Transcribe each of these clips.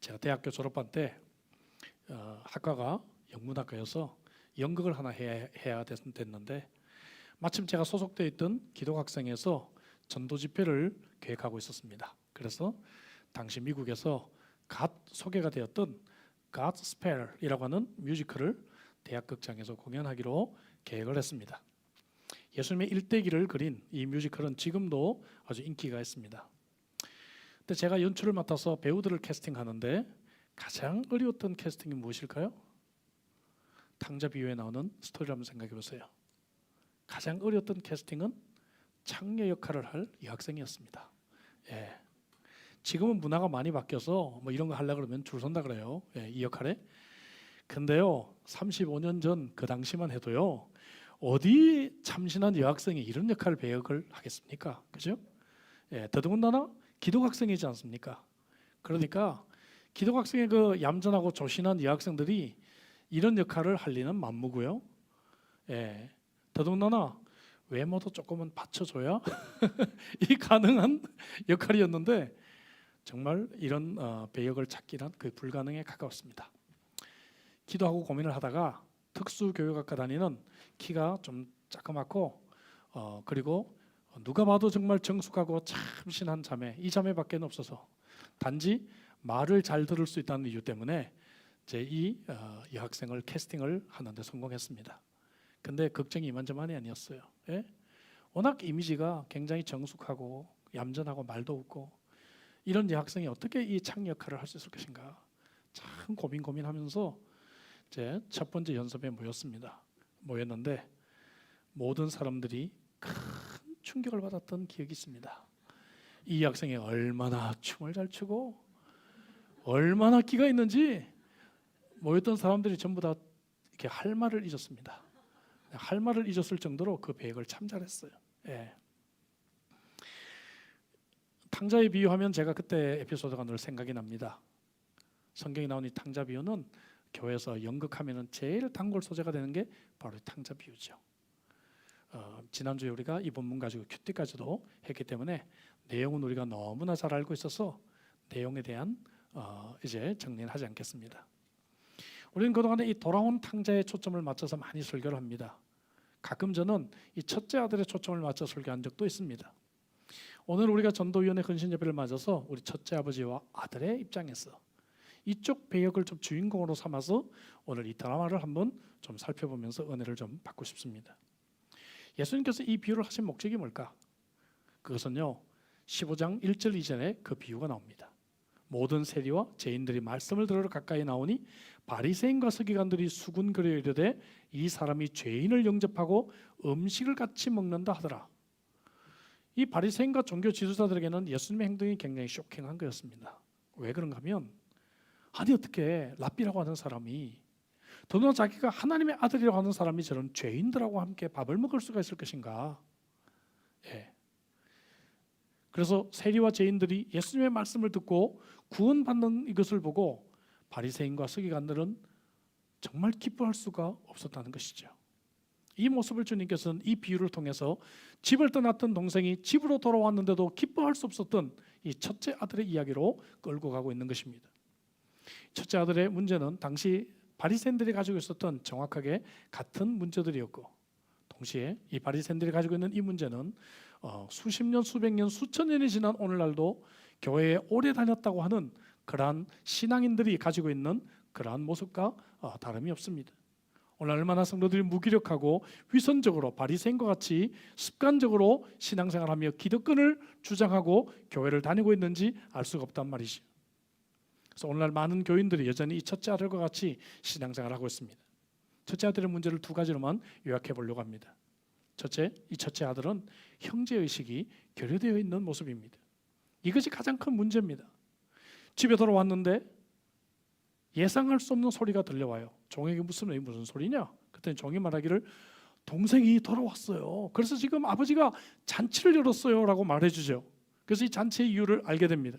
제가 대학교 졸업한 때 학과가 영문학과여서 연극을 하나 해야 됐는데 마침 제가 소속되어 있던 기독학생에서 전도 집회를 계획하고 있었습니다. 그래서 당시 미국에서 갓 소개가 되었던 God's Spell이라고 하는 뮤지컬을 대학 극장에서 공연하기로 계획을 했습니다. 예수님의 일대기를 그린 이 뮤지컬은 지금도 아주 인기가 있습니다. 근데 제가 연출을 맡아서 배우들을 캐스팅하는데 가장 어려웠던 캐스팅이 무엇일까요? 탕자 비유에 나오는 스토리를 한번 생각해 보세요. 가장 어려웠던 캐스팅은 창녀 역할을 할 여학생이었습니다. 예. 지금은 문화가 많이 바뀌어서 뭐 이런 거 하려고 그러면 줄 선다 그래요. 예, 이 역할에. 근데요, 35년 전 그 당시만 해도요, 어디 참신한 여학생이 이런 배역을 하겠습니까? 그죠? 예, 더더군다나 기독학생이지 않습니까? 그러니까 기독학생의 그 얌전하고 조신한 여학생들이 이런 역할을 할 리는 만무고요. 예, 더더군다나 외모도 조금은 받쳐줘야 이 가능한 역할이었는데 정말 이런 배역을 찾기란 거의 불가능에 가까웠습니다. 기도하고 고민을 하다가 특수교육학과 다니는 키가 좀 자그맣고 그리고 누가 봐도 정말 정숙하고 참신한 자매, 이 자매밖에 없어서 단지 말을 잘 들을 수 있다는 이유 때문에 제 이 여학생을 캐스팅을 하는데 성공했습니다. 근데 걱정이 이만저만이 아니었어요. 예? 워낙 이미지가 굉장히 정숙하고 얌전하고 말도 없고 이런 여학생이 어떻게 이 창 역할을 할 수 있을 것인가 참 고민하면서 제 첫 번째 연습에 모였는데 모든 사람들이 큰 충격을 받았던 기억이 있습니다. 이 학생이 얼마나 춤을 잘 추고 얼마나 끼가 있는지 모였던 사람들이 전부 다 이렇게 할 말을 잊었습니다. 할 말을 잊었을 정도로 그 배역을 참 잘했어요. 예. 탕자에 비유하면 제가 그때 에피소드가 늘 생각이 납니다. 성경에 나온 이 탕자 비유는 교회에서 연극하면은 제일 단골 소재가 되는 게 바로 이 탕자 비유죠. 지난주에 우리가 이 본문 가지고 큐티까지도 했기 때문에 내용은 우리가 너무나 잘 알고 있어서 내용에 대한 이제 정리는 하지 않겠습니다. 우리는 그동안에 이 돌아온 탕자에 초점을 맞춰서 많이 설교를 합니다. 가끔 저는 이 첫째 아들의 초점을 맞춰 설교한 적도 있습니다. 오늘 우리가 전도위원회 헌신 예배를 맞아서 우리 첫째 아버지와 아들의 입장에서 이쪽 배역을 좀 주인공으로 삼아서 오늘 이 드라마를 한번 좀 살펴보면서 은혜를 좀 받고 싶습니다. 예수님께서 이 비유를 하신 목적이 뭘까? 그것은요 15장 1절 이전에 그 비유가 나옵니다. 모든 세리와 죄인들이 말씀을 들으러 가까이 나오니 바리새인과 서기관들이 수군거려 이르되 이 사람이 죄인을 영접하고 음식을 같이 먹는다 하더라. 이 바리새인과 종교 지도자들에게는 예수님의 행동이 굉장히 쇼킹한 거였습니다. 왜 그런가 하면 아니 어떻게 랍비라고 하는 사람이 더구나 자기가 하나님의 아들이라고 하는 사람이 저런 죄인들하고 함께 밥을 먹을 수가 있을 것인가? 예. 그래서 세리와 죄인들이 예수님의 말씀을 듣고 구원받는 이것을 보고 바리새인과 서기관들은 정말 기뻐할 수가 없었다는 것이죠. 이 모습을 주님께서는 이 비유를 통해서 집을 떠났던 동생이 집으로 돌아왔는데도 기뻐할 수 없었던 이 첫째 아들의 이야기로 끌고 가고 있는 것입니다. 첫째 아들의 문제는 당시 바리새인들이 가지고 있었던 정확하게 같은 문제들이었고 동시에 이 바리새인들이 가지고 있는 이 문제는 수십 년, 수백 년, 수천 년이 지난 오늘날도 교회에 오래 다녔다고 하는 그러한 신앙인들이 가지고 있는 그러한 모습과 다름이 없습니다. 오늘 얼마나 성도들이 무기력하고 위선적으로 바리새인과 같이 습관적으로 신앙생활하며 기득권을 주장하고 교회를 다니고 있는지 알 수가 없단 말이죠. 그래서 오늘날 많은 교인들이 여전히 이 첫째 아들과 같이 신앙생활을 하고 있습니다. 첫째 아들의 문제를 두 가지로만 요약해 보려고 합니다. 이 첫째 아들은 형제의식이 결여되어 있는 모습입니다. 이것이 가장 큰 문제입니다. 집에 돌아왔는데 예상할 수 없는 소리가 들려와요. 종에게 무슨 소리냐? 그랬더니 종이 말하기를 동생이 돌아왔어요. 그래서 지금 아버지가 잔치를 열었어요 라고 말해주죠. 그래서 이 잔치의 이유를 알게 됩니다.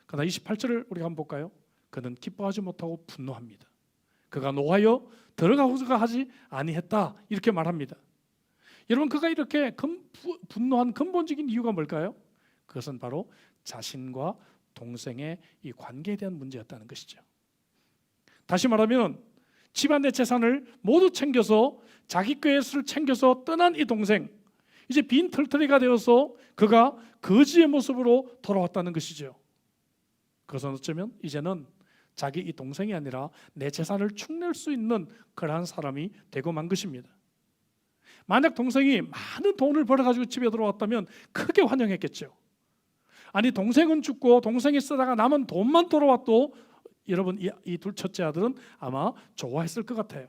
그러나 28절을 우리가 한번 볼까요? 그는 기뻐하지 못하고 분노합니다. 그가 노하여 들어가고자 하지 아니했다 이렇게 말합니다. 여러분 그가 이렇게 분노한 근본적인 이유가 뭘까요? 그것은 바로 자신과 동생의 이 관계에 대한 문제였다는 것이죠. 다시 말하면 집안의 재산을 모두 챙겨서 자기 것을 챙겨서 떠난 이 동생, 이제 빈털터리가 되어서 그가 거지의 모습으로 돌아왔다는 것이죠. 그것은 어쩌면 이제는 자기 이 동생이 아니라 내 재산을 축낼 수 있는 그러한 사람이 되고 만 것입니다. 만약 동생이 많은 돈을 벌어가지고 집에 들어왔다면 크게 환영했겠죠. 아니, 동생은 죽고 동생이 쓰다가 남은 돈만 돌아왔도 여러분 이 둘 첫째 아들은 아마 좋아했을 것 같아요.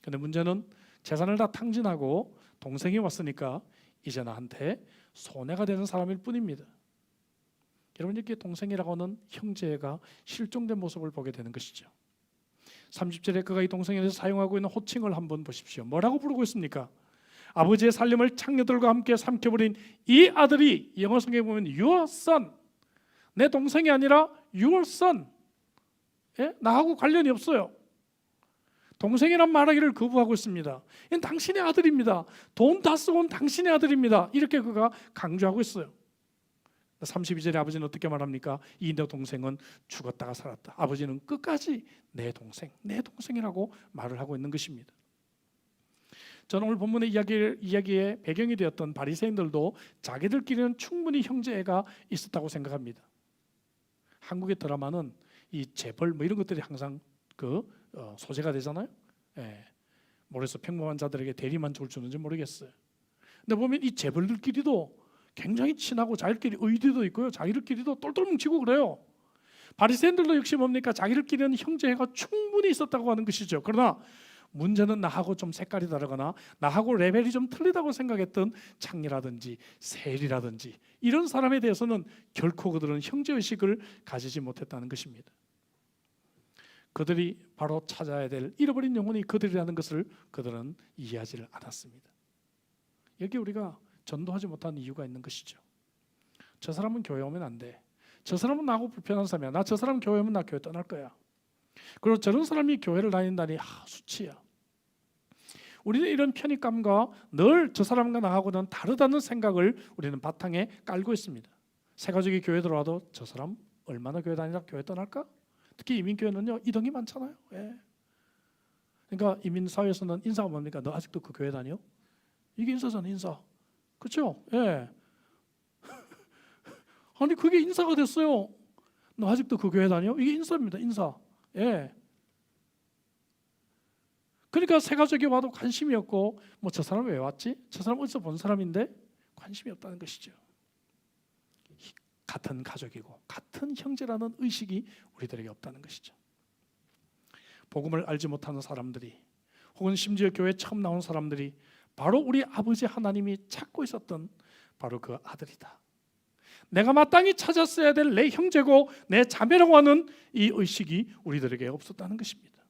그런데 문제는 재산을 다 탕진하고 동생이 왔으니까 이제 나한테 손해가 되는 사람일 뿐입니다. 여러분, 이렇게 동생이라고 하는 형제가 실종된 모습을 보게 되는 것이죠. 30절에 그가 이 동생에 대해서 사용하고 있는 호칭을 한번 보십시오. 뭐라고 부르고 있습니까? 아버지의 살림을 창녀들과 함께 삼켜버린 이 아들이, 영어 성경에 보면 your son, 내 동생이 아니라 your son, 나하고 관련이 없어요. 동생이란 말하기를 거부하고 있습니다. 이건 당신의 아들입니다. 돈 다 쓰고 온 당신의 아들입니다. 이렇게 그가 강조하고 있어요. 32절에 아버지는 어떻게 말합니까? 이 내 동생은 죽었다가 살았다. 아버지는 끝까지 내 동생이라고 말을 하고 있는 것입니다. 저는 오늘 본문의 이야기의 배경이 되었던 바리새인들도 자기들끼리는 충분히 형제애가 있었다고 생각합니다. 한국의 드라마는 이 재벌 이런 것들이 항상 소재가 되잖아요. 모래서 평범한 자들에게 대리만족을 주는지 모르겠어요. 근데 보면 이 재벌들끼리도 굉장히 친하고 자기들끼리 의리도 있고요, 자기들끼리도 똘똘 뭉치고 그래요. 바리새인들도 역시 뭡니까? 자기들끼리는 형제애가 충분히 있었다고 하는 것이죠. 그러나 문제는 나하고 좀 색깔이 다르거나 나하고 레벨이 좀 틀리다고 생각했던 창리라든지 세리라든지 이런 사람에 대해서는 결코 그들은 형제의식을 가지지 못했다는 것입니다. 그들이 바로 찾아야 될 잃어버린 영혼이 그들이라는 것을 그들은 이해하지 않았습니다. 여기 우리가 전도하지 못한 이유가 있는 것이죠. 저 사람은 교회 오면 안 돼. 저 사람은 나하고 불편한 사람이야. 나 저 사람 교회 오면 나 교회 떠날 거야. 그리고 저런 사람이 교회를 다닌다니 수치야. 우리는 이런 편익감과 늘 저 사람과 나하고는 다르다는 생각을 우리는 바탕에 깔고 있습니다. 새 가족이 교회 들어와도 저 사람 얼마나 교회 다니다 교회 떠날까? 특히 이민교회는요, 이동이 많잖아요. 그러니까 이민사회에서는 인사가 뭡니까? 너 아직도 그 교회 다녀? 이게 인사잖아, 인사. 그렇죠? 아니, 그게 인사가 됐어요. 너 아직도 그 교회 다녀? 이게 인사입니다, 인사. 그러니까 새 가족이 와도 관심이 없고, 저 사람 왜 왔지? 저 사람 어디서 본 사람인데? 관심이 없다는 것이죠. 같은 가족이고 같은 형제라는 의식이 우리들에게 없다는 것이죠. 복음을 알지 못하는 사람들이, 혹은 심지어 교회에 처음 나온 사람들이 바로 우리 아버지 하나님이 찾고 있었던 바로 그 아들이다. 내가 마땅히 찾았어야 될 내 형제고 내 자매라고 하는 이 의식이 우리들에게 없었다는 것입니다.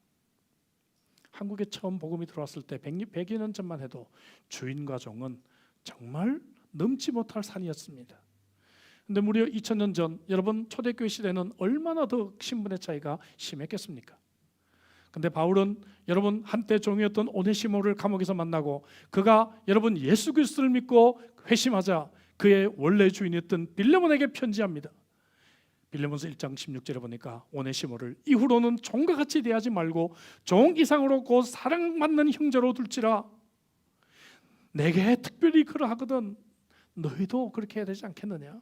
한국에 처음 복음이 들어왔을 때 100여 년 전만 해도 주인과 종은 정말 넘지 못할 산이었습니다. 근데 무려 2000년 전 여러분 초대교회 시대는 얼마나 더 신분의 차이가 심했겠습니까? 근데 바울은 여러분 한때 종이었던 오네시모를 감옥에서 만나고 그가 여러분 예수 그리스도를 믿고 회심하자 그의 원래 주인이었던 빌레몬에게 편지합니다. 빌레몬서 1장 16절에 보니까 오네시모를 이후로는 종과 같이 대하지 말고 종 이상으로 곧 사랑받는 형제로 둘지라. 내게 특별히 그러하거든 너희도 그렇게 해야 되지 않겠느냐?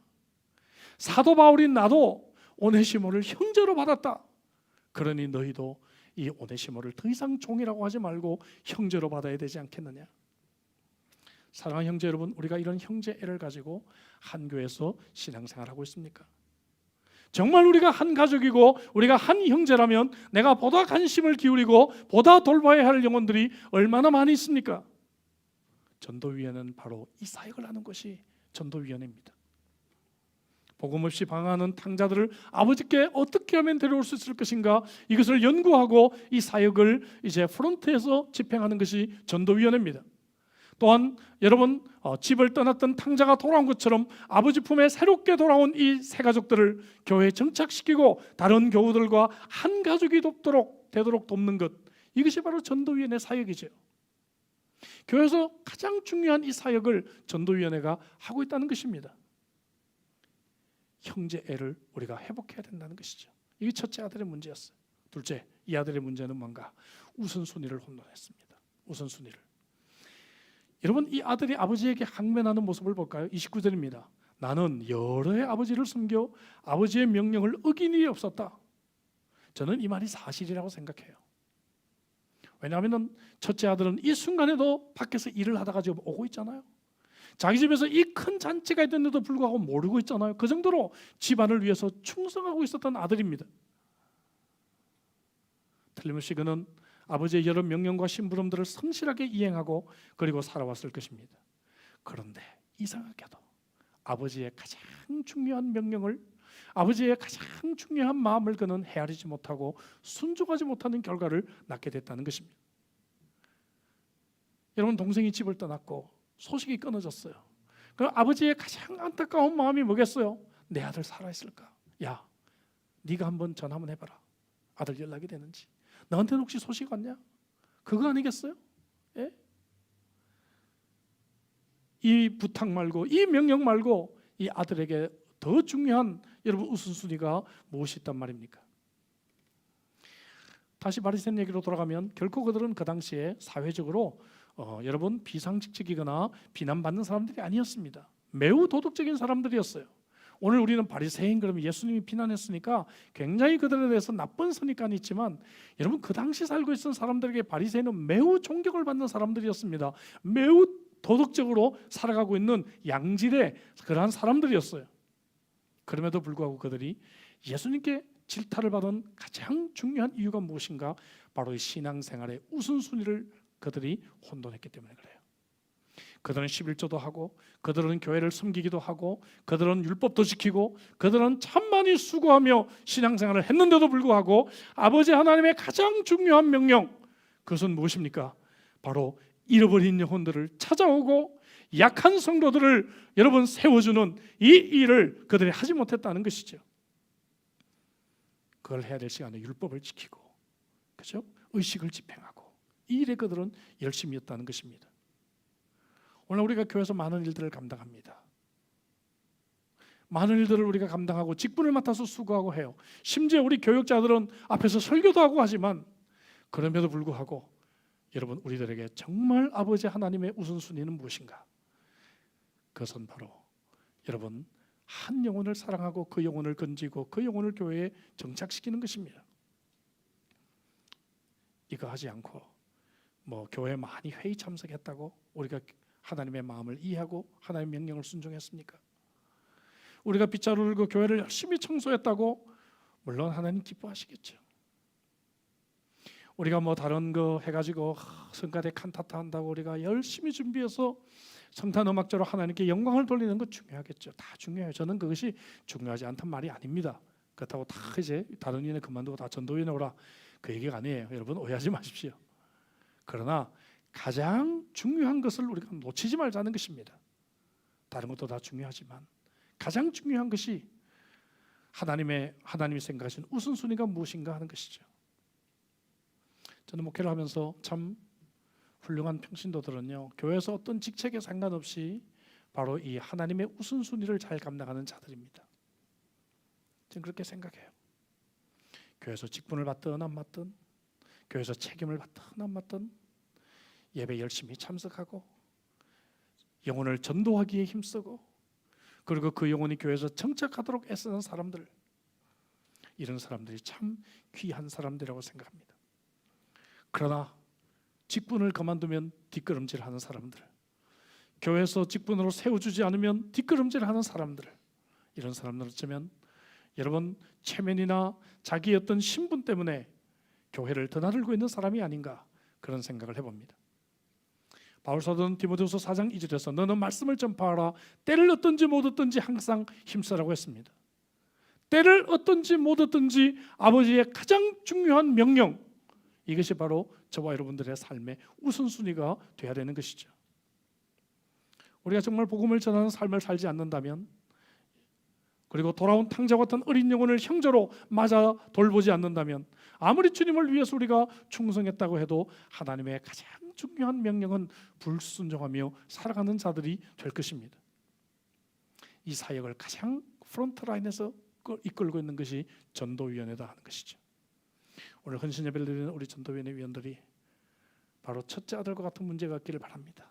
사도 바울인 나도 오네시모를 형제로 받았다. 그러니 너희도 이 오네시모를 더 이상 종이라고 하지 말고 형제로 받아야 되지 않겠느냐? 사랑하는 형제 여러분, 우리가 이런 형제애를 가지고 한 교회에서 신앙생활하고 있습니까? 정말 우리가 한 가족이고 우리가 한 형제라면 내가 보다 관심을 기울이고 보다 돌봐야 할 영혼들이 얼마나 많이 있습니까? 전도위원회는 바로 이 사역을 하는 것이 전도위원회입니다. 복음 없이 방황하는 탕자들을 아버지께 어떻게 하면 데려올 수 있을 것인가, 이것을 연구하고 이 사역을 이제 프론트에서 집행하는 것이 전도위원회입니다. 또한 여러분 집을 떠났던 탕자가 돌아온 것처럼 아버지 품에 새롭게 돌아온 이 새 가족들을 교회에 정착시키고 다른 교우들과 한 가족이 되도록 돕는 것, 이것이 바로 전도위원회 사역이죠. 교회에서 가장 중요한 이 사역을 전도위원회가 하고 있다는 것입니다. 형제 애를 우리가 회복해야 된다는 것이죠. 이게 첫째 아들의 문제였어요. 둘째, 이 아들의 문제는 뭔가? 우선순위를 혼돈했습니다. 우선순위를. 여러분, 이 아들이 아버지에게 항변하는 모습을 볼까요? 29절입니다. 나는 여러 해 아버지를 섬겨 아버지의 명령을 어긴 일이 없었다. 저는 이 말이 사실이라고 생각해요. 왜냐하면 첫째 아들은 이 순간에도 밖에서 일을 하다가 지금 오고 있잖아요. 자기 집에서 이 큰 잔치가 있는데도 불구하고 모르고 있잖아요. 그 정도로 집안을 위해서 충성하고 있었던 아들입니다. 틀림없이 그는 아버지의 여러 명령과 심부름들을 성실하게 이행하고 그리고 살아왔을 것입니다. 그런데 이상하게도 아버지의 가장 중요한 명령을, 아버지의 가장 중요한 마음을 그는 헤아리지 못하고 순종하지 못하는 결과를 낳게 됐다는 것입니다. 여러분, 동생이 집을 떠났고 소식이 끊어졌어요. 그 아버지의 가장 안타까운 마음이 뭐겠어요? 내 아들 살아있을까? 야, 네가 한번 전화 한번 해봐라. 아들 연락이 되는지. 너한테는 혹시 소식 왔냐? 그거 아니겠어요? 예? 이 부탁 말고, 이 명령 말고 이 아들에게 더 중요한 여러분 우선순위가 무엇이 있단 말입니까? 다시 바리새인 얘기로 돌아가면 결코 그들은 그 당시에 사회적으로 여러분 비상직직이거나 비난받는 사람들이 아니었습니다. 매우 도덕적인 사람들이었어요. 오늘 우리는 바리새인 그러면 예수님이 비난했으니까 굉장히 그들에 대해서 나쁜 선입관이 있지만 여러분 그 당시 살고 있던 사람들에게 바리새인은 매우 존경을 받는 사람들이었습니다. 매우 도덕적으로 살아가고 있는 양질의 그러한 사람들이었어요. 그럼에도 불구하고 그들이 예수님께 질타를 받은 가장 중요한 이유가 무엇인가? 바로 이 신앙생활의 우선순위를 그들이 혼돈했기 때문에 그래요. 그들은 11조도 하고 그들은 교회를 섬기기도 하고 그들은 율법도 지키고 그들은 참 많이 수고하며 신앙생활을 했는데도 불구하고 아버지 하나님의 가장 중요한 명령, 그것은 무엇입니까? 바로 잃어버린 영혼들을 찾아오고 약한 성도들을 여러분 세워주는 이 일을 그들이 하지 못했다는 것이죠. 그걸 해야 될 시간에 율법을 지키고, 그렇죠? 의식을 집행하고 이 일에 그들은 열심히 했다는 것입니다. 오늘 우리가 교회에서 많은 일들을 감당합니다. 많은 일들을 우리가 감당하고 직분을 맡아서 수고하고 해요. 심지어 우리 교육자들은 앞에서 설교도 하고 하지만 그럼에도 불구하고 여러분 우리들에게 정말 아버지 하나님의 우선순위는 무엇인가? 그것은 바로 여러분 한 영혼을 사랑하고 그 영혼을 건지고 그 영혼을 교회에 정착시키는 것입니다. 이거 하지 않고 교회에 많이 회의 참석했다고 우리가 하나님의 마음을 이해하고 하나님의 명령을 순종했습니까? 우리가 빗자루 들고 교회를 열심히 청소했다고 물론 하나님 기뻐하시겠죠. 우리가 다른 거 해가지고 성가대 칸타타 한다고 우리가 열심히 준비해서 성탄 음악자로 하나님께 영광을 돌리는 것 중요하겠죠. 다 중요해요. 저는 그것이 중요하지 않단 말이 아닙니다. 그렇다고 다 이제 다른 일에 그만두고 다 전도위원회 오라 그 얘기가 아니에요. 여러분 오해하지 마십시오. 그러나 가장 중요한 것을 우리가 놓치지 말자는 것입니다. 다른 것도 다 중요하지만 가장 중요한 것이 하나님이 생각하신 우선순위가 무엇인가 하는 것이죠. 저는 목회를 하면서 참 훌륭한 평신도들은요, 교회에서 어떤 직책에 상관없이 바로 이 하나님의 우선순위를 잘 감당하는 자들입니다. 저는 그렇게 생각해요. 교회에서 직분을 받든 안 받든, 교회에서 책임을 받든 안 받든, 예배 열심히 참석하고 영혼을 전도하기에 힘쓰고 그리고 그 영혼이 교회에서 정착하도록 애쓰는 사람들, 이런 사람들이 참 귀한 사람들이라고 생각합니다. 그러나 직분을 그만두면 뒷걸음질하는 사람들, 교회에서 직분으로 세워주지 않으면 뒷걸음질하는 사람들, 이런 사람들 어쩌면 여러분 체면이나 자기의 어떤 신분 때문에 교회를 드나들고 있는 사람이 아닌가 그런 생각을 해봅니다. 바울사도는 디모데후서 4장 2절에서 너는 말씀을 전파하라. 때를 얻든지 못 얻든지 항상 힘쓰라고 했습니다. 때를 얻든지 못 얻든지 아버지의 가장 중요한 명령, 이것이 바로 저와 여러분들의 삶의 우선순위가 되어야 되는 것이죠. 우리가 정말 복음을 전하는 삶을 살지 않는다면, 그리고 돌아온 탕자와 같은 어린 영혼을 형제로 맞아 돌보지 않는다면, 아무리 주님을 위해서 우리가 충성했다고 해도 하나님의 가장 중요한 명령은 불순종하며 살아가는 자들이 될 것입니다. 이 사역을 가장 프론트라인에서 이끌고 있는 것이 전도위원회다 하는 것이죠. 오늘 헌신 예배를 드리는 우리 전도위원회 위원들이 바로 첫째 아들과 같은 문제가 없기를 바랍니다.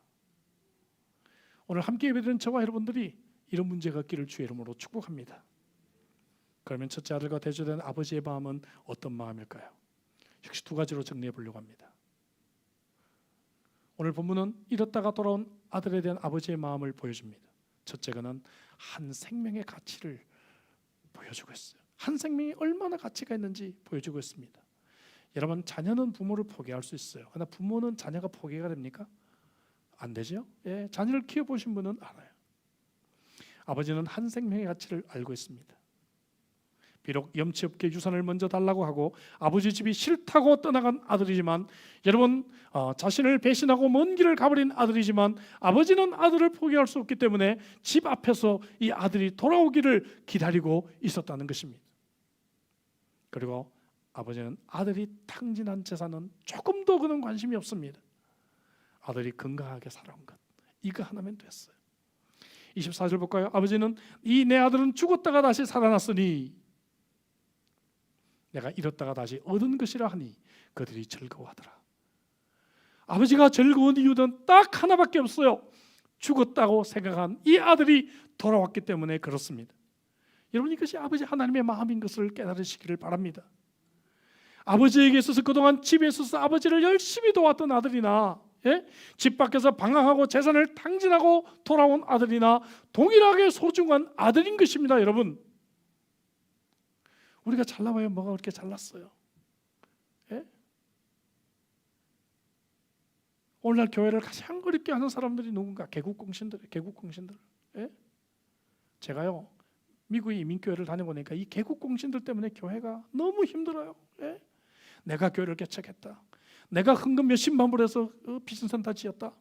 오늘 함께 예배드리는 저와 여러분들이 이런 문제가 없기를 주의 이름으로 축복합니다. 그러면 첫째 아들과 대조된 아버지의 마음은 어떤 마음일까요? 역시 두 가지로 정리해 보려고 합니다. 오늘 본문은 잃었다가 돌아온 아들에 대한 아버지의 마음을 보여줍니다. 첫째가는 한 생명의 가치를 보여주고 있어요. 한 생명이 얼마나 가치가 있는지 보여주고 있습니다. 여러분, 자녀는 부모를 포기할 수 있어요. 그러나 부모는 자녀가 포기가 됩니까? 안 되죠. 예, 자녀를 키워보신 분은 알아요. 아버지는 한 생명의 가치를 알고 있습니다. 비록 염치 없게 유산을 먼저 달라고 하고 아버지 집이 싫다고 떠나간 아들이지만, 여러분, 자신을 배신하고 먼 길을 가버린 아들이지만 아버지는 아들을 포기할 수 없기 때문에 집 앞에서 이 아들이 돌아오기를 기다리고 있었다는 것입니다. 그리고 아버지는 아들이 탕진한 재산은 조금도 그는 관심이 없습니다. 아들이 건강하게 살아온 것, 이거 하나면 됐어요. 24절 볼까요? 아버지는 이 내 아들은 죽었다가 다시 살아났으니 내가 잃었다가 다시 얻은 것이라 하니 그들이 즐거워하더라. 아버지가 즐거운 이유는 딱 하나밖에 없어요. 죽었다고 생각한 이 아들이 돌아왔기 때문에 그렇습니다. 여러분, 이것이 아버지 하나님의 마음인 것을 깨달으시기를 바랍니다. 아버지에게 있어서 그동안 집에 있어서 아버지를 열심히 도왔던 아들이나, 집 밖에서 방황하고 재산을 탕진하고 돌아온 아들이나 동일하게 소중한 아들인 것입니다. 여러분, 우리가 잘나봐야 뭐가 그렇게 잘났어요? 오늘날 교회를 가장 어렵게 하는 사람들이 누군가? 개국공신들. 제가요, 미국의 이민교회를 다녀보니까 이 개국공신들 때문에 교회가 너무 힘들어요. 내가 교회를 개척했다, 내가 헌금 몇십만 불 해서 비전센터 지었다,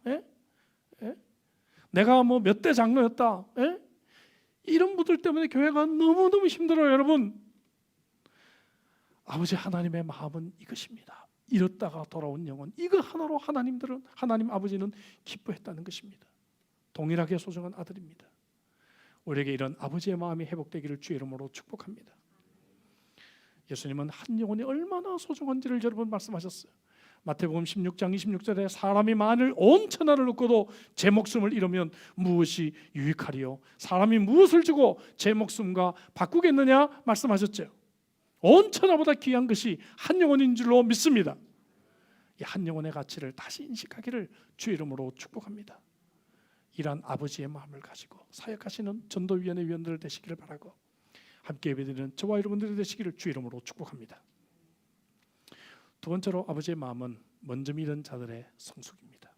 내가 뭐 몇 대 장로였다, 이런 분들 때문에 교회가 너무너무 힘들어요. 여러분, 아버지 하나님의 마음은 이것입니다. 잃었다가 돌아온 영혼, 이거 하나로 하나님 아버지는 기뻐했다는 것입니다. 동일하게 소중한 아들입니다. 우리에게 이런 아버지의 마음이 회복되기를 주의 이름으로 축복합니다. 예수님은 한 영혼이 얼마나 소중한지를 여러분 말씀하셨어요. 마태복음 16장 26절에 사람이 만일 온 천하를 얻고도 제 목숨을 잃으면 무엇이 유익하리요? 사람이 무엇을 주고 제 목숨과 바꾸겠느냐 말씀하셨죠. 온 천하보다 귀한 것이 한 영혼인 줄로 믿습니다. 이 한 영혼의 가치를 다시 인식하기를 주의 이름으로 축복합니다. 이러한 아버지의 마음을 가지고 사역하시는 전도위원회 위원들 되시기를 바라고, 함께 예배드리는 저와 여러분들이 되시기를 주의 이름으로 축복합니다. 두 번째로 아버지의 마음은 먼저 믿은 자들의 성숙입니다.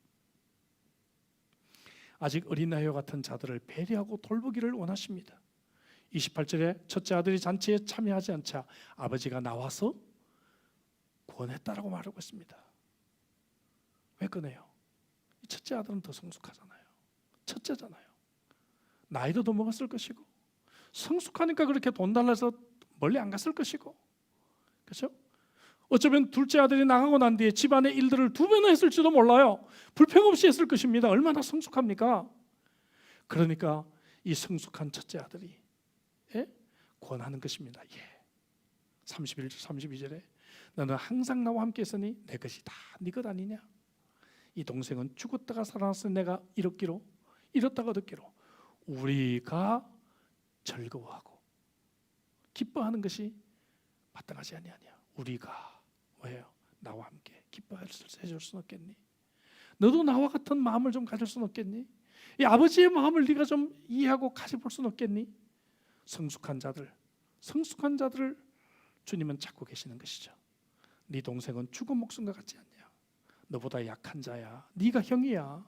아직 어린 나이와 같은 자들을 배려하고 돌보기를 원하십니다. 28절에 첫째 아들이 잔치에 참여하지 않자 아버지가 나와서 권했다라고 말하고 있습니다. 왜 꺼내요? 첫째 아들은 더 성숙하잖아요. 첫째잖아요. 나이도 더 먹었을 것이고, 성숙하니까 그렇게 돈 달라서 멀리 안 갔을 것이고, 그렇죠? 어쩌면 둘째 아들이 나가고 난 뒤에 집안의 일들을 두 배나 했을지도 몰라요. 불평 없이 했을 것입니다. 얼마나 성숙합니까? 그러니까 이 성숙한 첫째 아들이 권하는 것입니다. 31절 32절에 너는 항상 나와 함께 있으니 내 것이 다 네 것 아니냐? 이 동생은 죽었다가 살아났으니 내가 잃었다가 얻었기로 우리가 즐거워하고 기뻐하는 것이 마땅하지 아니하냐? 우리가 왜요? 나와 함께 기뻐해 줄 수는 없겠니? 너도 나와 같은 마음을 좀 가질 수는 없겠니? 이 아버지의 마음을 네가 좀 이해하고 가져볼 수는 없겠니? 성숙한 자들을 주님은 찾고 계시는 것이죠. 네 동생은 죽은 목숨과 같지 않냐? 너보다 약한 자야. 네가 형이야.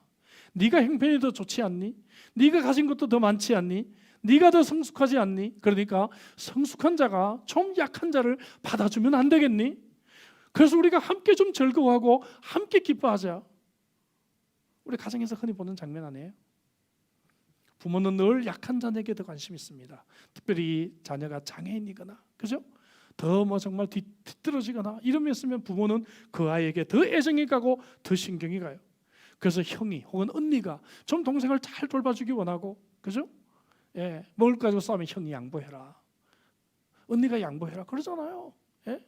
네가 형편이 더 좋지 않니? 네가 가진 것도 더 많지 않니? 네가 더 성숙하지 않니? 그러니까 성숙한 자가 좀 약한 자를 받아주면 안 되겠니? 그래서 우리가 함께 좀 즐거워하고 함께 기뻐하자. 우리 가정에서 흔히 보는 장면 아니에요? 부모는 늘 약한 자녀에게 더 관심이 있습니다. 특별히 자녀가 장애인이거나, 그죠? 더 뭐 정말 뒤떨어지거나 이러면 부모는 그 아이에게 더 애정이 가고 더 신경이 가요. 그래서 형이 혹은 언니가 좀 동생을 잘 돌봐주기 원하고, 그죠? 예, 먹을 거 가지고 싸우면 형이 양보해라, 언니가 양보해라 그러잖아요. 예?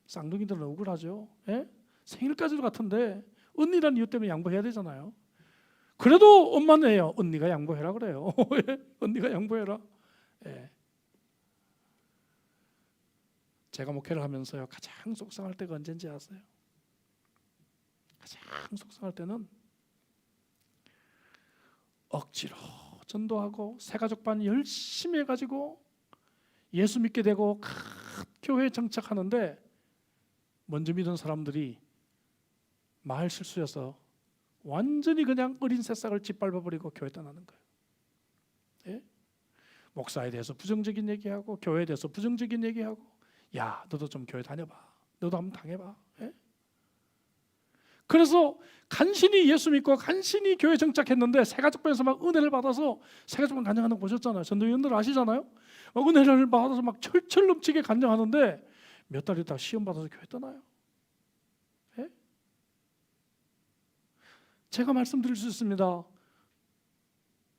쌍둥이들은 억울하죠. 예? 생일까지도 같은데 언니란 이유 때문에 양보해야 되잖아요. 그래도 엄마는 해요. 언니가 양보해라 그래요. 예? 언니가 양보해라. 예. 제가 목회를 하면서요, 가장 속상할 때가 언제인지 아세요? 가장 속상할 때는 억지로 전도하고 새가족반 열심히 해가지고 예수 믿게 되고 큰 교회에 정착하는데 먼저 믿은 사람들이 말 실수여서 완전히 그냥 어린 새싹을 짓밟아버리고 교회 떠나는 거예요. 예? 목사에 대해서 부정적인 얘기하고 교회에 대해서 부정적인 얘기하고, 야 너도 좀 교회 다녀봐, 너도 한번 당해봐. 예? 그래서 간신히 예수 믿고 간신히 교회 정착했는데 새가족반에서 막 은혜를 받아서, 새가족반 간증하는 거 보셨잖아요. 전도위원들 아시잖아요. 은혜를 받아서 막 철철 넘치게 간증하는데 몇 달 있다가 시험 받아서 교회 떠나요. 예? 제가 말씀드릴 수 있습니다.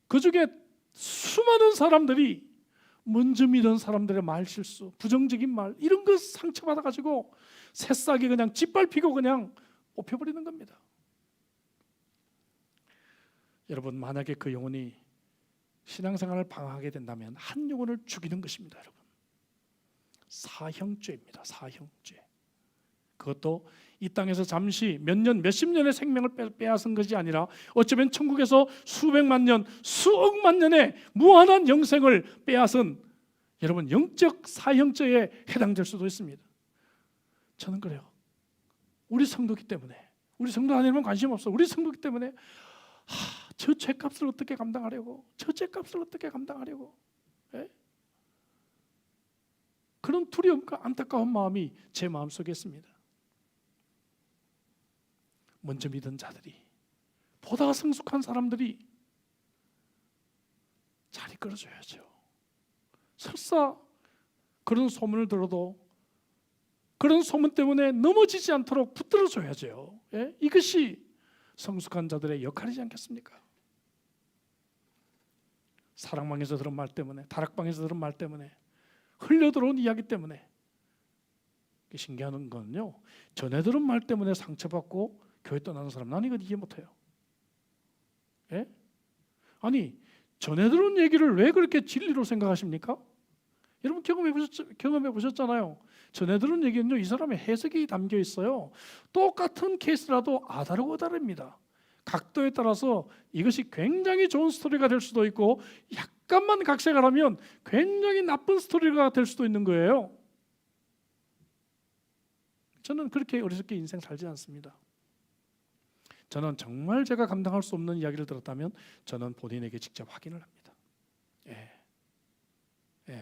그 중에 수많은 사람들이 먼저 믿은 사람들의 말 실수, 부정적인 말, 이런 거 상처받아가지고 새싹이 그냥 짓밟히고 그냥 뽑혀버리는 겁니다. 여러분, 만약에 그 영혼이 신앙생활을 방황하게 된다면 한 영혼을 죽이는 것입니다. 여러분, 사형죄입니다. 사형죄. 그것도 이 땅에서 잠시 몇 년, 몇십 년의 생명을 빼앗은 것이 아니라 어쩌면 천국에서 수백만 년, 수억만 년의 무한한 영생을 빼앗은, 여러분, 영적 사형죄에 해당될 수도 있습니다. 저는 그래요. 우리 성도기 때문에, 우리 성도 아니면 관심 없어. 우리 성도기 때문에 저 죄값을 어떻게 감당하려고, 저 죄값을 어떻게 감당하려고, 예? 그런 두려움과 안타까운 마음이 제 마음속에 있습니다. 먼저 믿은 자들이, 보다 성숙한 사람들이 잘 이끌어줘야죠. 설사 그런 소문을 들어도 그런 소문 때문에 넘어지지 않도록 붙들어줘야죠. 예? 이것이 성숙한 자들의 역할이지 않겠습니까? 사랑방에서 들은 말 때문에, 다락방에서 들은 말 때문에, 흘려들어온 이야기 때문에, 신기한 건요, 전에 들은 말 때문에 상처받고 교회 떠나는 사람, 난 이거 이해 못해요. 예? 아니, 전에 들은 얘기를 왜 그렇게 진리로 생각하십니까? 여러분 경험해 보셨잖아요. 전에 들은 얘기는요, 이 사람의 해석이 담겨 있어요. 똑같은 케이스라도 아다르고 다릅니다. 각도에 따라서 이것이 굉장히 좋은 스토리가 될 수도 있고, 약간만 각색을 하면 굉장히 나쁜 스토리가 될 수도 있는 거예요. 저는 그렇게 어리석게 인생 살지 않습니다. 저는 정말 제가 감당할 수 없는 이야기를 들었다면 저는 본인에게 직접 확인을 합니다.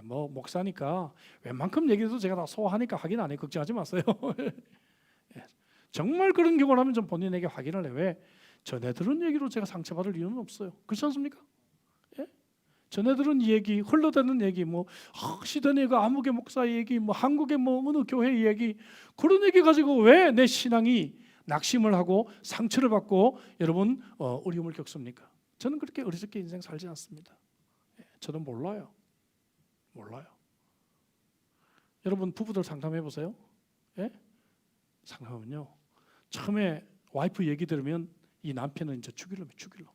뭐 목사니까 웬만큼 얘기해도 제가 다 소화하니까 확인 안 해. 걱정하지 마세요. 정말 그런 경우를 하면 좀 본인에게 확인을 해. 왜? 전에 들은 얘기로 제가 상처받을 이유는 없어요. 그렇지 않습니까? 전에 들은 얘기, 흘러대는 얘기, 뭐 시드니가 아무개 목사 얘기, 뭐 한국의 뭐 어느 교회 얘기, 그런 얘기 가지고 왜 내 신앙이 낙심을 하고 상처를 받고 여러분 어려움을 겪습니까? 저는 그렇게 어리석게 인생 살지 않습니다. 저는 몰라요. 여러분 부부들 상담해 보세요. 상담하면요, 처음에 와이프 얘기 들으면 이 남편은 이제 죽일러.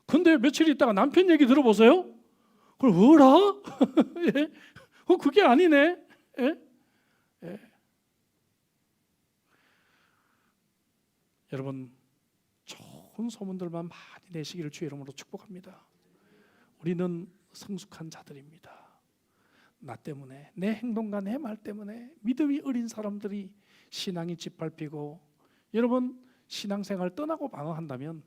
근데 며칠 있다가 남편 얘기 들어보세요. 그걸 뭐라? 그게 아니네. 여러분, 좋은 소문들만 많이 내시기를 주의 이름으로 축복합니다. 우리는 성숙한 자들입니다. 나 때문에, 내 행동과 내 말 때문에 믿음이 어린 사람들이 신앙이 짓밟히고, 여러분 신앙생활 떠나고 방황한다면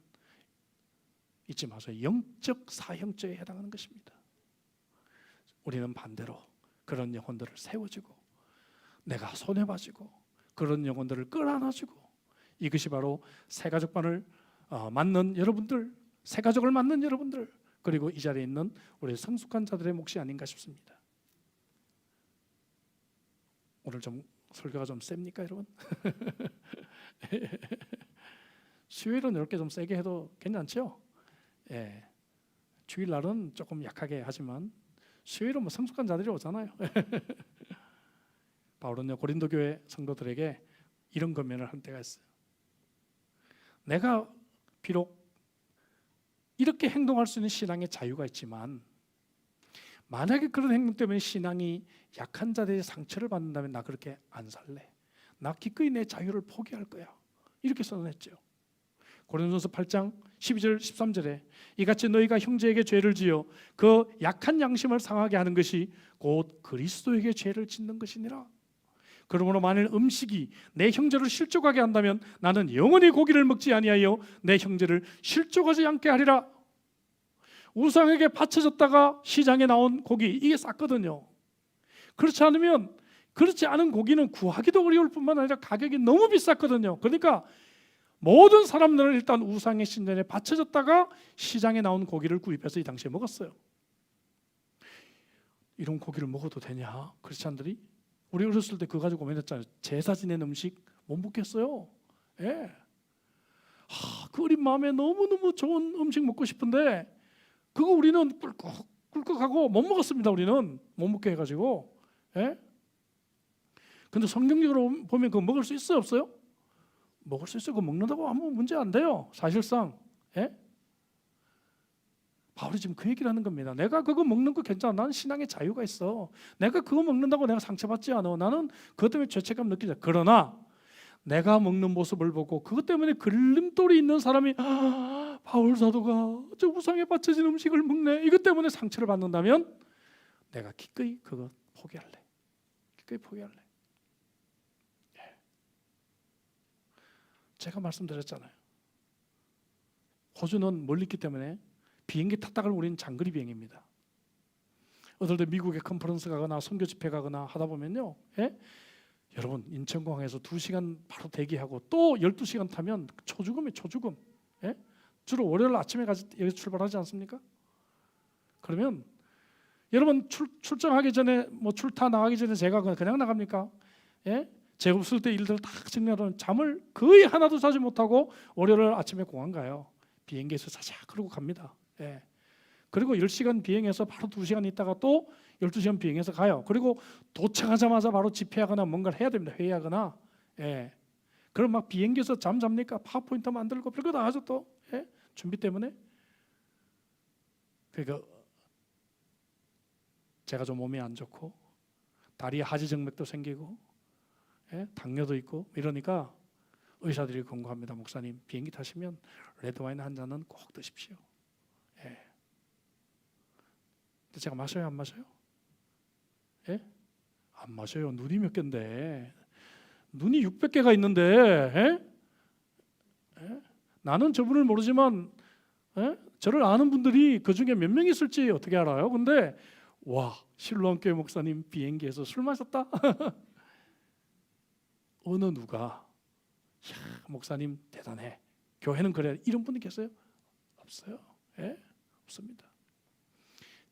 잊지 마세요. 영적 사형죄에 해당하는 것입니다. 우리는 반대로 그런 영혼들을 세워주고, 내가 손해봐주고, 그런 영혼들을 끌어안아주고, 이것이 바로 새가족반을 맡는 여러분들, 새가족을 맡는 여러분들, 그리고 이 자리에 있는 우리 성숙한 자들의 몫이 아닌가 싶습니다. 오늘 좀 설교가 좀 셉니까 여러분? 수요일은 이렇게 좀 세게 해도 괜찮죠? 주일날은 조금 약하게 하지만 수요일은 뭐 성숙한 자들이 오잖아요. 바울은요 고린도 교회 성도들에게 이런 권면을 한 때가 있어요. 내가 비록 이렇게 행동할 수 있는 신앙의 자유가 있지만 만약에 그런 행동 때문에 신앙이 약한 자들의 상처를 받는다면 나 그렇게 안 살래. 나 기꺼이 내 자유를 포기할 거야. 이렇게 선언했죠. 고린도전서 8장 12절 13절에 이같이 너희가 형제에게 죄를 지어 그 약한 양심을 상하게 하는 것이 곧 그리스도에게 죄를 짓는 것이니라. 그러므로 만일 음식이 내 형제를 실족하게 한다면 나는 영원히 고기를 먹지 아니하여 내 형제를 실족하지 않게 하리라. 우상에게 바쳐졌다가 시장에 나온 고기 이게 쌌거든요. 그렇지 않은 고기는 구하기도 어려울 뿐만 아니라 가격이 너무 비쌌거든요. 그러니까 모든 사람들은 일단 우상의 신전에 바쳐졌다가 시장에 나온 고기를 구입해서 이 당시에 먹었어요. 이런 고기를 먹어도 되냐? 크리스찬들이 우리 어렸을 때 그거 가지고 고민했잖아요. 제사 지낸 음식 못 먹겠어요. 예. 그 어린 마음에 너무너무 좋은 음식 먹고 싶은데 그거 우리는 꿀꺽하고 못 먹었습니다. 우리는 못 먹게 해가지고. 예? 근데 성경적으로 보면 그거 먹을 수 있어요, 없어요? 먹을 수 있어요. 그거 먹는다고 아무 문제 안 돼요. 사실상. 예? 바울이 지금 그 얘기를 하는 겁니다. 내가 그거 먹는 거 괜찮아. 나는 신앙의 자유가 있어. 내가 그거 먹는다고 내가 상처받지 않아. 나는 그것 때문에 죄책감 느끼지. 그러나 내가 먹는 모습을 보고 그것 때문에 걸림돌이 있는 사람이 바울 사도가 저 우상에 바쳐진 음식을 먹네. 이것 때문에 상처를 받는다면 내가 기꺼이 그거 포기할래. 기꺼이 포기할래. 예. 제가 말씀드렸잖아요. 호주는 멀리 있기 때문에 비행기 탔다가 우리는 장거리 비행입니다. 어떨 때 미국에 컨퍼런스 가거나 선교 집회 가거나 하다 보면요. 예? 여러분 인천공항에서 2시간 바로 대기하고 또 12시간 타면 초죽음이에요. 초죽음. 예? 주로 월요일 아침에 여기 출발하지 않습니까? 그러면 여러분 출정하기 전에 뭐 출타 나가기 전에 제가 그냥 나갑니까? 예? 제가 없을 때 일들 딱 정리하면 잠을 거의 하나도 자지 못하고 월요일 아침에 공항 가요. 비행기에서 자자 그러고 갑니다. 예. 그리고 10시간 비행해서 바로 2시간 있다가 또 12시간 비행해서 가요. 그리고 도착하자마자 바로 집회하거나 뭔가를 해야 됩니다. 회의하거나. 예. 그럼 막 비행기에서 잠 잡니까? 파워포인트 만들고 별거 다 하죠 또. 예? 준비 때문에. 그러니까 제가 좀 몸이 안 좋고 다리에 하지정맥도 생기고 예? 당뇨도 있고 이러니까 의사들이 권고합니다. 목사님 비행기 타시면 레드와인 한 잔은 꼭 드십시오. 예. 근데 제가 마셔요 안 마셔요? 예? 안 마셔요. 눈이 몇 개인데 눈이 600개가 있는데 예? 예? 나는 저분을 모르지만 예? 저를 아는 분들이 그 중에 몇 명 있을지 어떻게 알아요? 근데 와 신로한교회 목사님 비행기에서 술 마셨다? 어느 누가 야, 목사님 대단해. 교회는 그래. 이런 분이 계세요? 없어요. 예? 없습니다.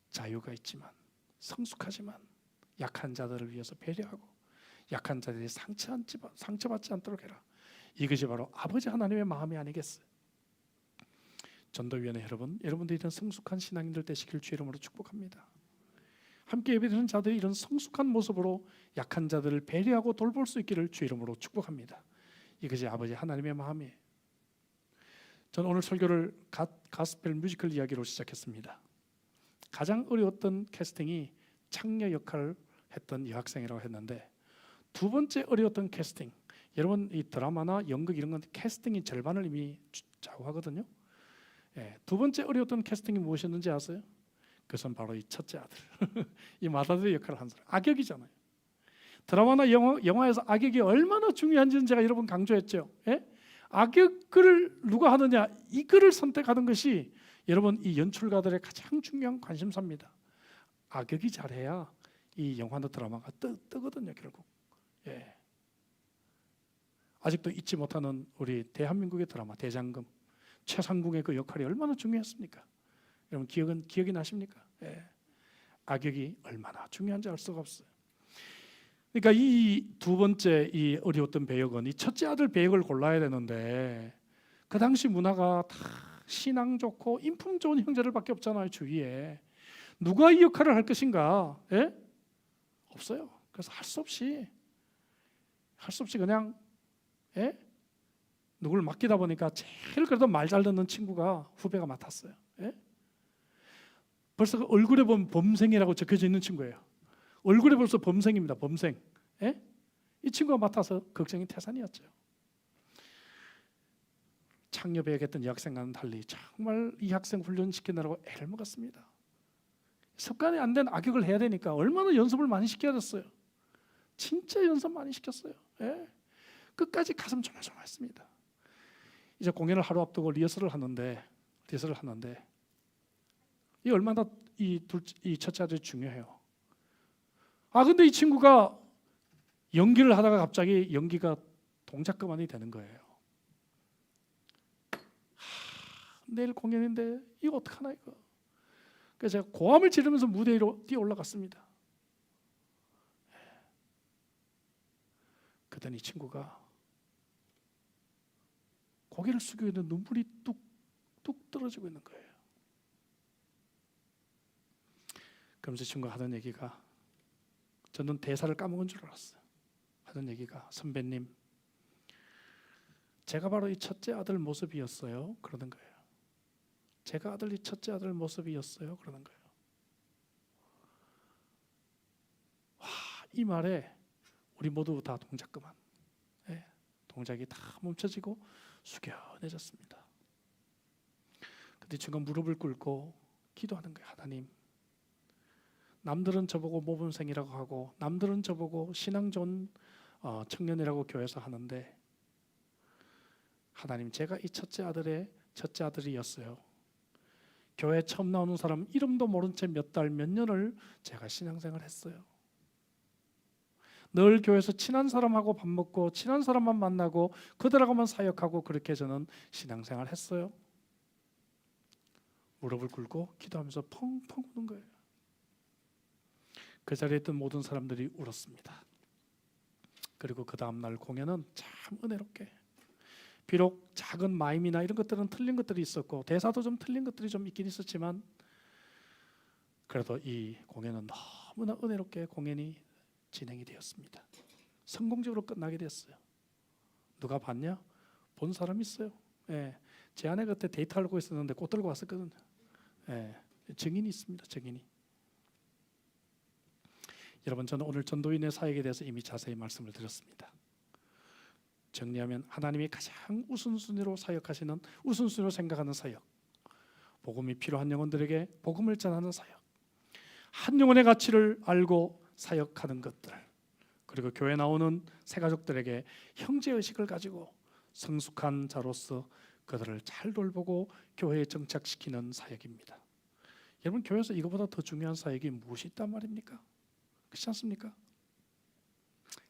자유가 있지만 성숙하지만 약한 자들을 위해서 배려하고 약한 자들이 상처받지 않도록 해라. 이것이 바로 아버지 하나님의 마음이 아니겠어요? 전도위원회 여러분, 여러분들이 이런 성숙한 신앙인들 되시길 주 이름으로 축복합니다. 함께 예배드리는 자들이 이런 성숙한 모습으로 약한 자들을 배려하고 돌볼 수 있기를 주 이름으로 축복합니다. 이것이 아버지 하나님의 마음이에요. 저는 오늘 설교를 가스펠 뮤지컬 이야기로 시작했습니다. 가장 어려웠던 캐스팅이 창녀 역할을 했던 여학생이라고 했는데 두 번째 어려웠던 캐스팅, 여러분 이 드라마나 연극 이런 건 캐스팅이 절반을 이미 좌우하거든요. 예, 두 번째 어려웠던 캐스팅이 무엇이었는지 아세요? 그것은 바로 이 첫째 아들 이 맏아들의 역할을 한 사람. 악역이잖아요. 드라마나 영화에서 악역이 얼마나 중요한지는 제가 여러 번 강조했죠. 예? 악역을 누가 하느냐 이거를 선택하는 것이 여러분 이 연출가들의 가장 중요한 관심사입니다. 악역이 잘해야 이 영화나 드라마가 뜨거든요 결국. 예. 아직도 잊지 못하는 우리 대한민국의 드라마 대장금 최상궁의 그 역할이 얼마나 중요했습니까? 여러분 기억이 나십니까? 예. 악역이 얼마나 중요한지 알 수가 없어요. 그러니까 이 두 번째 이 어려웠던 배역은 이 첫째 아들 배역을 골라야 되는데 그 당시 문화가 다 신앙 좋고 인품 좋은 형제들밖에 없잖아요. 주위에 누가 이 역할을 할 것인가? 예? 없어요. 그래서 할 수 없이 그냥 예? 누구를 맡기다 보니까 제일 그래도 말 잘 듣는 친구가 후배가 맡았어요. 예? 벌써 그 얼굴에 보면 범생이라고 적혀져 있는 친구예요. 얼굴에 벌써 범생입니다. 범생. 예? 이 친구가 맡아서 걱정이 태산이었죠. 창녀배우겠던 여학생과는 달리 정말 이 학생 훈련시키느라고 애를 먹었습니다. 습관이 안 된 악역을 해야 되니까 얼마나 연습을 많이 시켜야 됐어요. 진짜 연습 많이 시켰어요. 예? 끝까지 가슴 조마조마했습니다. 이제 공연을 하루 앞두고 리허설을 하는데 이 얼마나 이 첫째 아들이 중요해요. 근데 이 친구가 연기를 하다가 갑자기 연기가 동작 그만이 되는 거예요. 내일 공연인데 이거 어떡하나 이거. 그래서 제가 고함을 지르면서 무대 위로 뛰어 올라갔습니다. 그랬더니 이 친구가 고개를 숙이고 있는 눈물이 뚝뚝 떨어지고 있는 거예요. 그러면서 친구가 하던 얘기가, 저는 대사를 까먹은 줄 알았어요. 하던 얘기가, 선배님, 제가 바로 이 첫째 아들 모습이었어요. 그러는 거예요. 제가 이 첫째 아들 모습이었어요. 그러는 거예요. 와, 이 말에 우리 모두 다 동작 그만. 네, 동작이 다 멈춰지고 숙연해졌습니다. 그때 친구가 무릎을 꿇고 기도하는 거예요. 하나님, 남들은 저보고 모범생이라고 하고 남들은 저보고 신앙 좋은 청년이라고 교회에서 하는데, 하나님, 제가 이 첫째 아들이었어요. 교회 처음 나오는 사람 이름도 모른 채 몇 달, 몇 년을 제가 신앙생활 했어요. 늘 교회에서 친한 사람하고 밥 먹고 친한 사람만 만나고 그들하고만 사역하고 그렇게 저는 신앙생활 했어요. 무릎을 꿇고 기도하면서 펑펑 우는 거예요. 그 자리에 있던 모든 사람들이 울었습니다. 그리고 그 다음날 공연은 참 은혜롭게, 비록 작은 마임이나 이런 것들은 틀린 것들이 있었고 대사도 좀 틀린 것들이 좀 있긴 있었지만, 그래도 이 공연은 너무나 은혜롭게 공연이 진행이 되었습니다. 성공적으로 끝나게 됐어요. 누가 봤냐? 본 사람 있어요. 예, 제 아내 그때 데이트하려고 있었는데 꽃 들고 왔었거든요. 예, 증인이 있습니다. 증인이. 여러분, 저는 오늘 전도인의 사역에 대해서 이미 자세히 말씀을 드렸습니다. 정리하면 하나님이 가장 우선순위로 사역하시는, 우선순위로 생각하는 사역, 복음이 필요한 영혼들에게 복음을 전하는 사역, 한 영혼의 가치를 알고 사역하는 것들, 그리고 교회 나오는 새가족들에게 형제의식을 가지고 성숙한 자로서 그들을 잘 돌보고 교회에 정착시키는 사역입니다. 여러분, 교회에서 이거보다 더 중요한 사역이 무엇이 있단 말입니까? 그렇지 않습니까?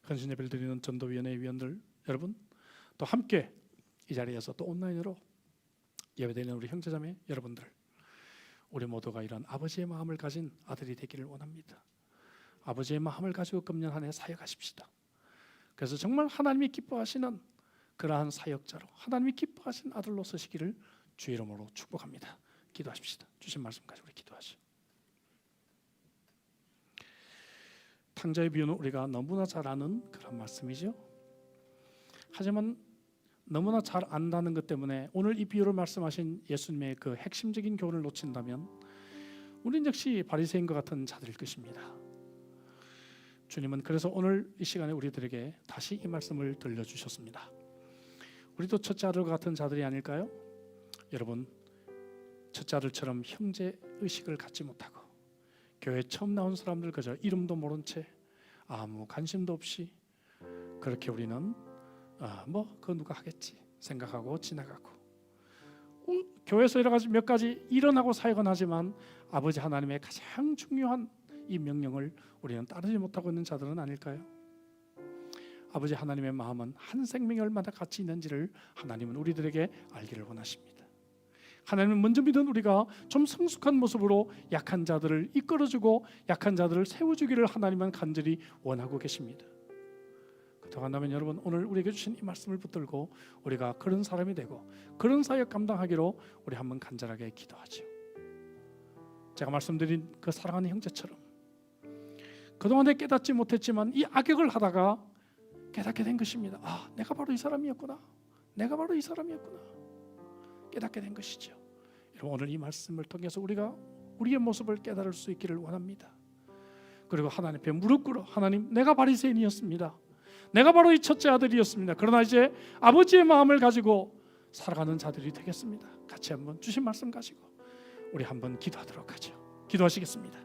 헌신 예배를 드리는 전도위원회 위원들 여러분, 또 함께 이 자리에서 또 온라인으로 예배드리는 우리 형제자매 여러분들, 우리 모두가 이런 아버지의 마음을 가진 아들이 되기를 원합니다. 아버지의 마음을 가지고 금년 한 해 사역하십시다. 그래서 정말 하나님이 기뻐하시는 그러한 사역자로, 하나님이 기뻐하시는 아들로 서시기를 주의 이름으로 축복합니다. 기도하십시다. 주신 말씀 가지고 우리 기도하시죠. 탕자의 비유는 우리가 너무나 잘 아는 그런 말씀이죠. 하지만 너무나 잘 안다는 것 때문에 오늘 이 비유를 말씀하신 예수님의 그 핵심적인 교훈을 놓친다면 우리는 역시 바리새인과 같은 자들일 것입니다. 주님은 그래서 오늘 이 시간에 우리들에게 다시 이 말씀을 들려주셨습니다. 우리도 첫째 아들과 같은 자들이 아닐까요? 여러분, 첫째 아들처럼 형제 의식을 갖지 못하고 교회 처음 나온 사람들 그저 이름도 모른 채 아무 관심도 없이 그렇게 우리는 그거 누가 하겠지 생각하고 지나가고, 교회에서 여러 가지 몇 가지 일어나고 사역은 하지만 아버지 하나님의 가장 중요한 이 명령을 우리는 따르지 못하고 있는 자들은 아닐까요? 아버지 하나님의 마음은 한 생명이 얼마나 가치 있는지를 하나님은 우리들에게 알기를 원하십니다. 하나님은 먼저 믿은 우리가 좀 성숙한 모습으로 약한 자들을 이끌어주고 약한 자들을 세워주기를 하나님은 간절히 원하고 계십니다. 묵상한다면 여러분 오늘 우리에게 주신 이 말씀을 붙들고 우리가 그런 사람이 되고 그런 사역 감당하기로 우리 한번 간절하게 기도하죠. 제가 말씀드린 그 사랑하는 형제처럼 그동안에 깨닫지 못했지만 이 악역을 하다가 깨닫게 된 것입니다. 아, 내가 바로 이 사람이었구나. 내가 바로 이 사람이었구나. 깨닫게 된 것이죠. 여러분 오늘 이 말씀을 통해서 우리가 우리의 모습을 깨달을 수 있기를 원합니다. 그리고 하나님 앞에 무릎 꿇어 하나님 내가 바리새인이었습니다. 내가 바로 이 첫째 아들이었습니다. 그러나 이제 아버지의 마음을 가지고 살아가는 자들이 되겠습니다. 같이 한번 주신 말씀 가지고 우리 한번 기도하도록 하죠. 기도하시겠습니다.